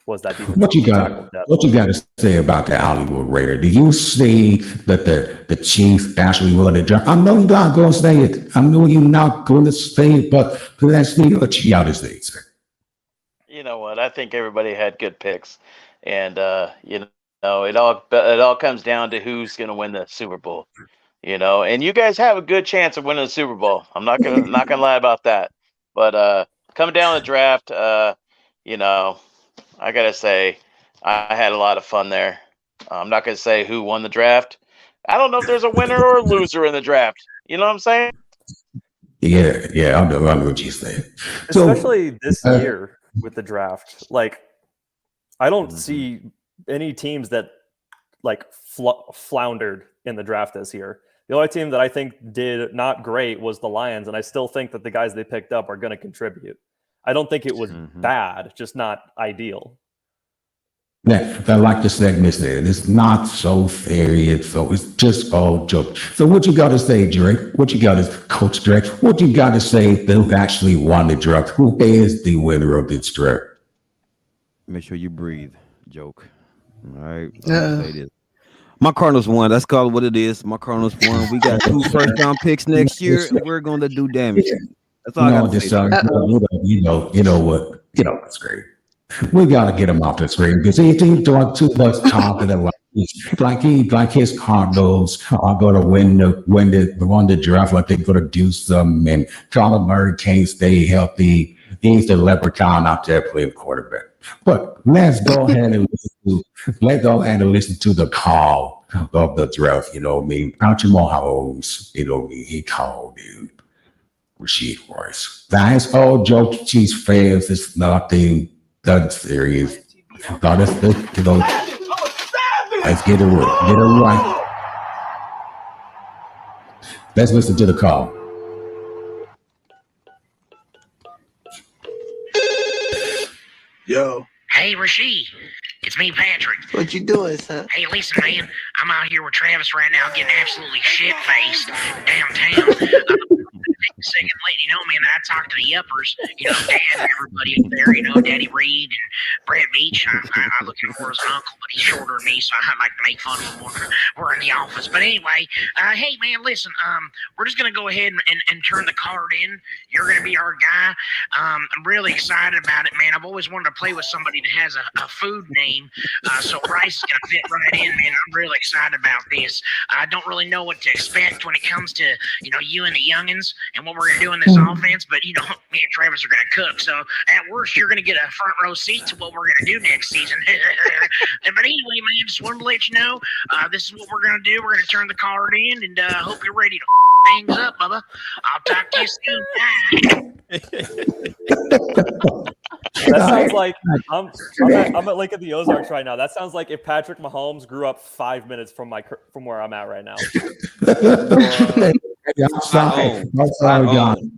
Was that defensive tackle depth? What you got to say about the Hollywood Raider? Do you see that the Chiefs actually won the draft? I know you're not going to say it. I know you're not going to say it, but let's see what you got to say, sir. You know what? I think everybody had good picks, and it all comes down to who's going to win the Super Bowl. And you guys have a good chance of winning the Super Bowl. I'm not gonna lie about that. But coming down the draft, I gotta say I had a lot of fun there. I'm not gonna say who won the draft. I don't know if there's a winner or a loser in the draft. You know what I'm saying? Yeah, I know what you're saying. Especially this year with the draft. Like, I don't see any teams that floundered in the draft this year. The only team that I think did not great was the Lions, and I still think that the guys they picked up are going to contribute. I don't think it was bad, just not ideal. Yeah, I like the segment there. It's not so serious, so it's just all joke. So what you got to say, Drake? What you got to, Coach Drake? What you got to say who actually won the draft? Who is the winner of this draft? Make sure you breathe, joke. All right. Say this. My Cardinals won. That's called what it is. My Cardinals won. We got 2 first-round picks next year, and we're going to do damage. That's all I got to say. You know what? It's great. We got to get him off the screen because he's doing too much talking about like his Cardinals are going to win the draft, like they're going to do something, and Kyler Murray can't stay healthy. He's the leprechaun out there playing quarterback. But let's go ahead and listen to the call of the draft. Patrick Mahomes, he called you. Rasheed Rice. That's all joke, Chiefs fans. It's nothing that serious. Let's get it right. Get it right. Let's listen to the call. Yo. Hey, Rasheed. It's me, Patrick. What you doing, son? Hey, listen, man. I'm out here with Travis right now getting absolutely shit-faced downtown. Second, letting you know, man, I talked to the uppers, Dad and everybody up there, Daddy Reed and Brett Beach. I look at him more as an uncle, but he's shorter than me, so I like to make fun of him when we're in the office. But anyway, hey, man, listen, we're just going to go ahead and turn the card in. You're going to be our guy. I'm really excited about it, man. I've always wanted to play with somebody that has a food name, so Rice is going to fit right in, man. I'm really excited about this. I don't really know what to expect when it comes to, you and the youngins and what we're going to do in this offense, but, me and Travis are going to cook. So at worst, you're going to get a front row seat to what we're going to do next season. But anyway, man, just wanted to let you know, this is what we're going to do. We're going to turn the card in, and hope you're ready to things up, Bubba. I'll talk to you soon. That sounds like I'm at Lake of the Ozarks right now. That sounds like if Patrick Mahomes grew up 5 minutes from where I'm at right now. I'm sorry, John.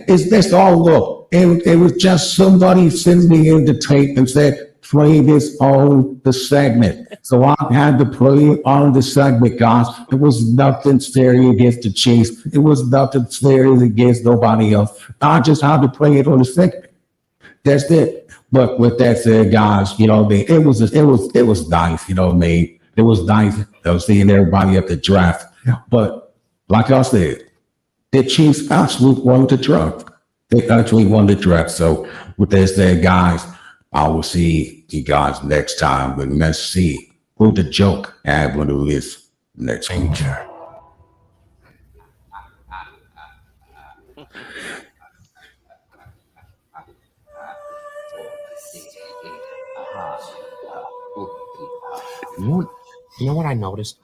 It's all look. It was just somebody sending me in the tape and said, play this on the segment. So I had to play on the segment, guys. It was nothing serious against the Chiefs. It was nothing serious against nobody else. I just had to play it on the segment. That's it. But with that said, guys, it was nice. It was nice seeing everybody at the draft. But like I said, the Chiefs actually won the draft. They actually won the draft. So with that said, guys, I will see you guys next time. But let's see who the joke ad on the list next week. You know what I noticed?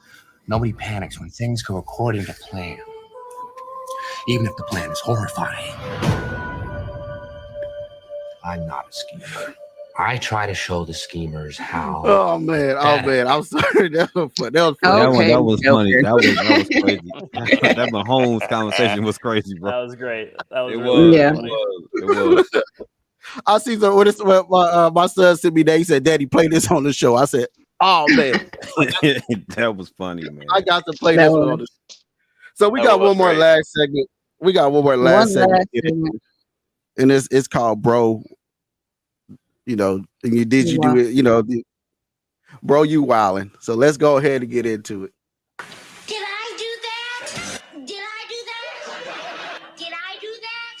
Nobody panics when things go according to plan. Even if the plan is horrifying. I'm not a schemer. I try to show the schemers how. Oh man! I'm sorry. That was funny. That was funny. That was crazy. That Mahomes conversation was crazy, bro. That was great. That was It was. I see my son sent me that. He said, "Daddy, play this on the show." I said, "Oh man, that was funny, man. I got to play this one on the show." So we got one more last segment. We got one more last segment, and it's called Bro. And you do it, bro, you wildin'. So let's go ahead and get into it. Did I do that? Did I do that? Did I do that?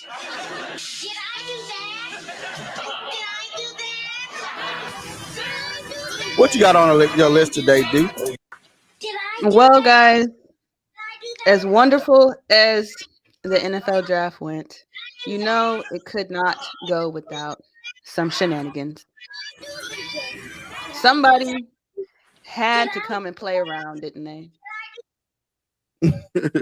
Did I do that? Did I do that? What you got on your list today, D? Well, guys, as wonderful as the NFL draft went, it could not go without some shenanigans. Somebody had to come and play around, didn't they?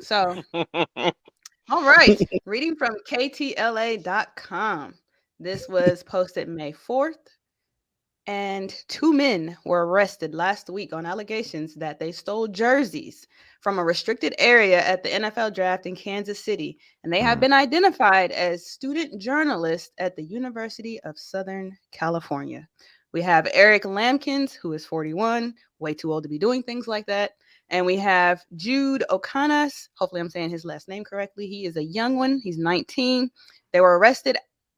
So, all right. Reading from KTLA.com. This was posted May 4th. And 2 men were arrested last week on allegations that they stole jerseys from a restricted area at the NFL draft in Kansas City. And they have been identified as student journalists at the University of Southern California. We have Eric Lampkins, who is 41, way too old to be doing things like that. And we have Jude Ocanas. Hopefully I'm saying his last name correctly. He is a young one. He's 19. They were arrested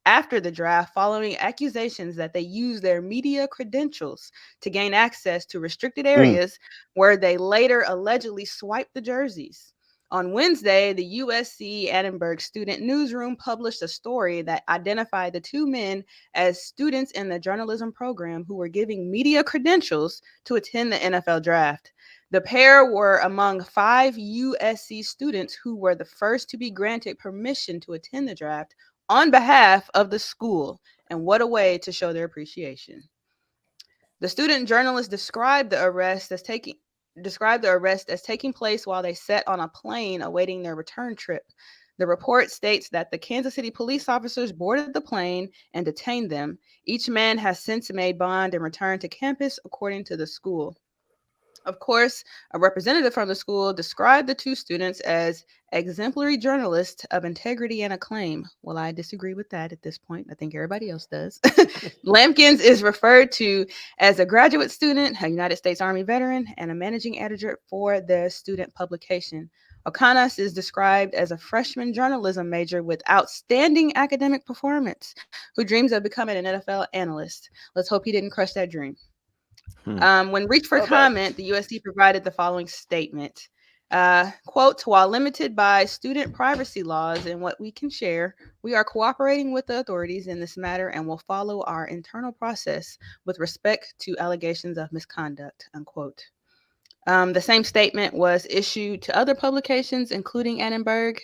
after the draft following accusations that they used their media credentials to gain access to restricted areas where they later allegedly swiped the jerseys. On Wednesday, the USC Edinburgh Student Newsroom published a story that identified the two men as students in the journalism program who were giving media credentials to attend the NFL draft. The pair were among 5 USC students who were the first to be granted permission to attend the draft on behalf of the school. And what a way to show their appreciation. The student journalist described the arrest as taking place while they sat on a plane awaiting their return trip. The report states that the Kansas City police officers boarded the plane and detained them. Each man has since made bond and returned to campus, according to the school. Of course, a representative from the school described the two students as exemplary journalists of integrity and acclaim. Well, I disagree with that at this point. I think everybody else does. Lampkins is referred to as a graduate student, a United States Army veteran, and a managing editor for the student publication. Okanas is described as a freshman journalism major with outstanding academic performance who dreams of becoming an NFL analyst. Let's hope he didn't crush that dream. When reached for comment, the USC provided the following statement. Quote, while limited by student privacy laws and what we can share, we are cooperating with the authorities in this matter and will follow our internal process with respect to allegations of misconduct, unquote. The same statement was issued to other publications, including Edinburgh.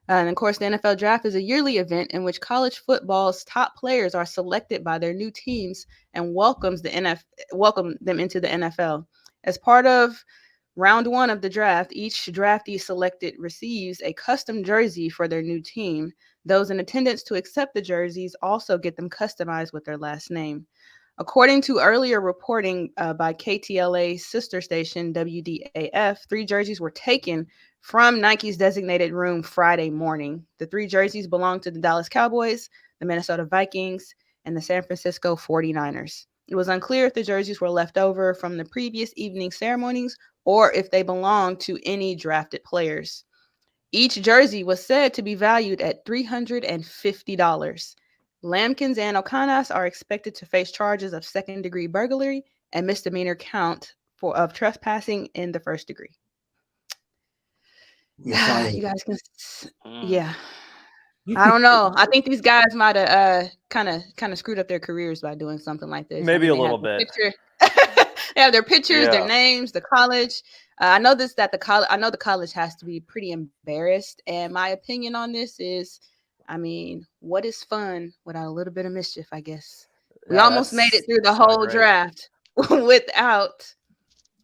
And of course, the NFL draft is a yearly event in which college football's top players are selected by their new teams and welcome them into the NFL. As part of round one of the draft, each draftee selected receives a custom jersey for their new team. Those in attendance to accept the jerseys also get them customized with their last name. According to earlier reporting by KTLA's sister station, WDAF, 3 jerseys were taken from Nike's designated room Friday morning. The 3 jerseys belong to the Dallas Cowboys, the Minnesota Vikings, and the San Francisco 49ers. It was unclear if the jerseys were left over from the previous evening ceremonies or if they belonged to any drafted players. Each jersey was said to be valued at $350. Lampkins and Okanas are expected to face charges of second-degree burglary and misdemeanor count of trespassing in the first degree. You guys can, yeah. I don't know. I think these guys might have kind of screwed up their careers by doing something like this. Maybe a little bit. They have their pictures, their names, the college. I know the college has to be pretty embarrassed. And my opinion on this is, I mean, what is fun without a little bit of mischief, I guess. We almost made it through the whole draft without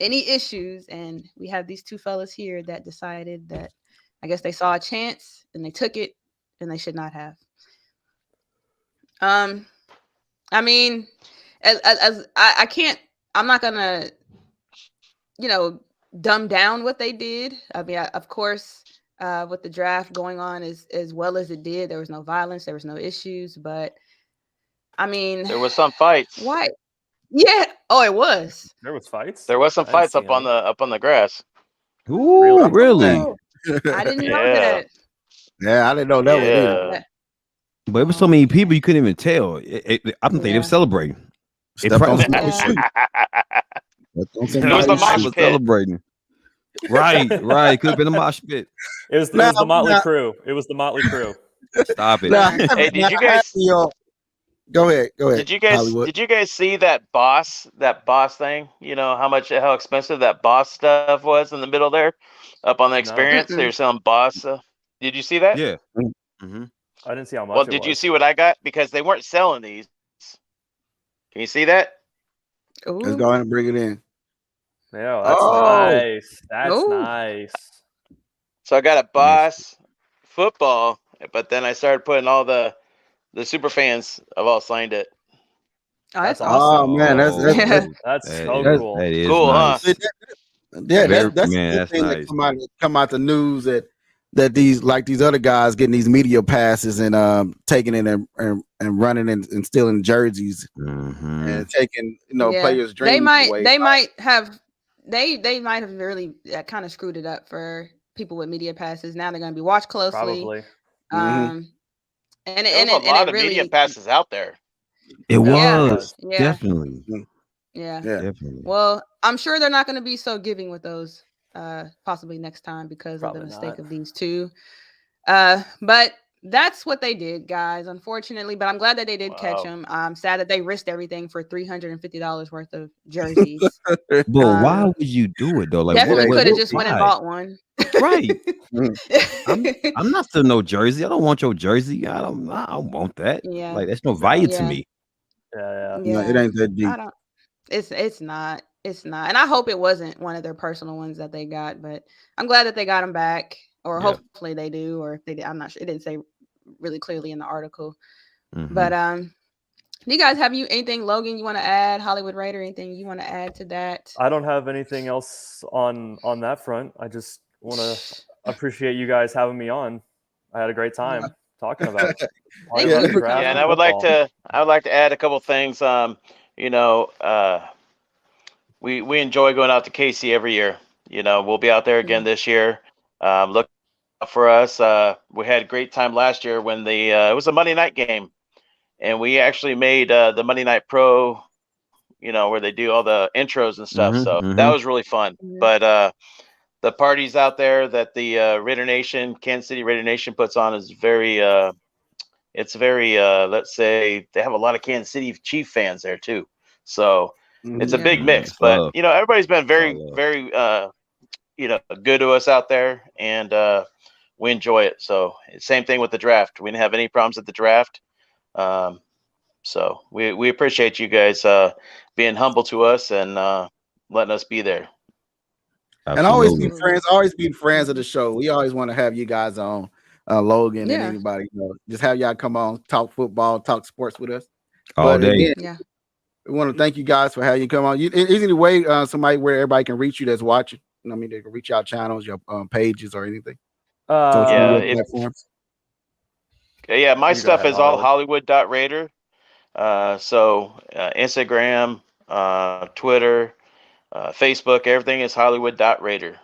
any issues. And we have these two fellas here that decided that I guess they saw a chance and they took it and they should not have. I mean, as I can't, I'm not going to, dumb down what they did. I mean, of course, with the draft going on as well as it did, there was no violence, there was no issues, but I mean, there was some fights. Why? Yeah. Oh, it was. There was fights. There was some fights up on the grass. Ooh, really? I didn't know that. Yeah, I didn't know that one either. But it was so many people you couldn't even tell. I think they were celebrating. Step on It was the mosh pit. Celebrating. Right. Could have been a mosh pit. It was the Motley Crew. It was the Motley Crew. Stop it. Hey, did you guys? Go ahead. Did you guys see that boss thing? You know how expensive that boss stuff was in the middle there, up on the experience. They were selling boss. Did you see that? Yeah. Mm-hmm. I didn't see how much. Well, did you see what I got? Because they weren't selling these. Can you see that? Ooh. Let's go ahead and bring it in. Yeah, that's nice. That's nice. So I got a boss football, but then I started putting all the super fans have all signed it. Oh, that's awesome. Oh man, that's so cool. That is cool, nice. huh? Yeah, that's the thing nice. that come out the news that these other guys getting these media passes and taking it and running and stealing jerseys and taking players' dreams away. They might have really kind of screwed it up for people with media passes. Now they're going to be watched closely. Probably. And There was a lot of media passes out there. It was Yeah. definitely. Yeah. Definitely. Well, I'm sure they're not going to be so giving with those possibly next time because Probably of the mistake not. of these two. But that's what they did, guys, unfortunately. But I'm glad that they did catch them. I'm sad that they risked everything for $350 worth of jerseys. But why would you do it though? Like, Definitely what could have just went and why? bought one. Right. I'm not still no jersey. I don't want your jersey. I don't want that. Yeah. Like, that's no value to Yeah. me. Yeah. No, it ain't that deep. I don't. It's not. It's not. And I hope it wasn't one of their personal ones that they got. But I'm glad that they got them back, or Yeah. hopefully they do. Or if they did, I'm not sure. It didn't say really clearly in the article. Mhm. But do you guys have anything, Logan, you want to add? Hollywood Raider, anything you want to add to that? I don't have anything else on that front. I just want to appreciate you guys having me on. I had a great time talking about it. Thank Yeah, you. and I would like to add a couple things. You know, we enjoy going out to KC every year. You know, we'll be out there again this year. Look out for us. We had a great time last year when it was a Monday night game, and we actually made the Monday Night Pro, you know, where they do all the intros and stuff. So that was really fun. But the parties out there that the Raider Nation, Kansas City Raider Nation puts on is very it's very let's say they have a lot of Kansas City Chief fans there too. So it's a big mix. But you know, everybody's been very you know, good to us out there, and we enjoy it. So same thing with the draft. We didn't have any problems at the draft. So we appreciate you guys being humble to us and letting us be there. And always be friends of the show. We always want to have you guys on, Logan and anybody, you know, just have y'all come on, talk football, talk sports with us. All day. Again, we want to thank you guys for having you come on. Is there any way somebody where everybody can reach you that's watching? I mean, they can reach out channels, your pages or anything. Platforms. Yeah, my stuff is all Hollywood.Raider. So Instagram, Twitter, Facebook, everything is Hollywood.Raider.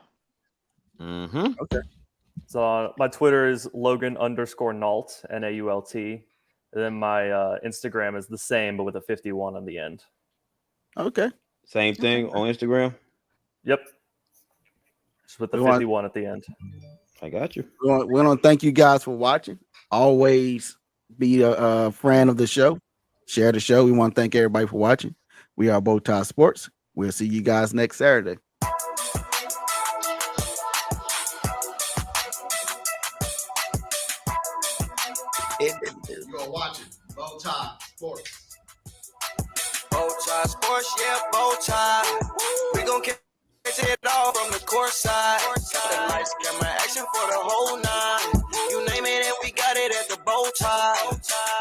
Okay. So my Twitter is Logan_Nault, NAULT. And then my Instagram is the same, but with a 51 on the end. Okay. Same thing on Instagram? Yep. Just with the 51 at the end. I got you. We want to thank you guys for watching. Always be a friend of the show. Share the show. We want to thank everybody for watching. We are BowTie Sports. We'll see you guys next Saturday. You are watching BowTie Sports. BowTie Sports, yeah, BowTie. We gon' catch it all from the court side. Got the lights, camera, action for the whole nine. You name it and we got it at the BowTie.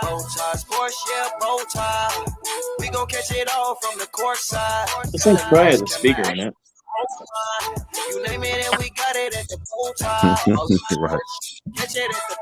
BowTie Sports, yeah, BowTie. We gon' catch it all from the court side. This thing's probably has a speaker in it. You name it and we got it at the BowTie. Right. Catch it at the